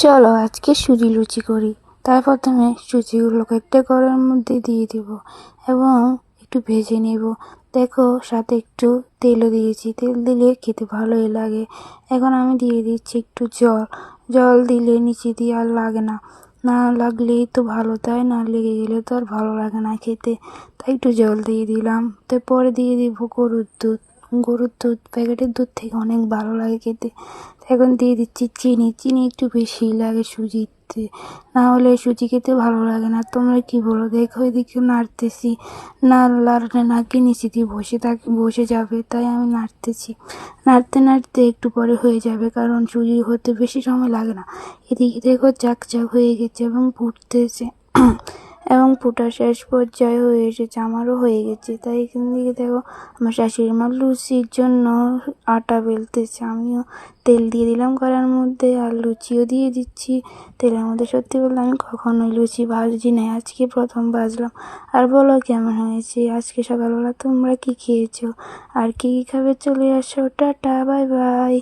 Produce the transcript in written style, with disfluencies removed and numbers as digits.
চলো আজকে সুজি লুচি করি। তার প্রথমে সুজিগুলোকে একটা কড়াইয়ের মধ্যে দিয়ে দিব এবং একটু ভেজে নেব। দেখো সাথে একটু তেলও দিয়েছি, তেল দিলে খেতে ভালোই লাগে। এখন আমি দিয়ে দিচ্ছি একটু জল। জল দিলে নিচে দিয়ে আর লাগে না, না লাগলেই তো ভালো, তাই না লেগে গেলে তো আর ভালো লাগে না খেতে, তাই একটু জল দিয়ে দিলাম। তারপরে দিয়ে দিব গরুর দুধ। গরুর দুধ প্যাকেটের দুধ থেকে অনেক ভালো লাগে খেতে। এখন দিয়ে দিচ্ছি চিনি। চিনি একটু বেশি লাগে সুজিতে, না হলে সুজি খেতে ভালো লাগে না। তোমরা কি বলো? দেখো এদিকে নাড়তেছি, না লাড়লে নাকি নিচে দিয়ে বসে যাবে, তাই আমি নাড়তেছি। নাড়তে নাড়তে একটু পরে হয়ে যাবে, কারণ সুজি হতে বেশি সময় লাগে না। এদিকে দেখো চাক হয়ে গেছে এবং ফুটতেছে এবং ফোটা শেষ পর্যায়ে হয়ে এসেছে, আমারও হয়ে গেছে। তাই এখান থেকে দেখো আমার শাশুড়ি মা লুচির জন্য আটা বেলতেছে। আমিও তেল দিয়ে দিলাম কড়াইয়ের মধ্যে আর লুচিও দিয়ে দিচ্ছি তেলের মধ্যে। সত্যি বলতে আমি কখনোই লুচি ভাজি নাই, আজকে প্রথম ভাজলাম। আর বলো কেমন হয়েছে? আজকে সকালবেলা তোমরা কি খেয়েছো আর কি খাবে? চলে আসো, টাটা, বাই বাই।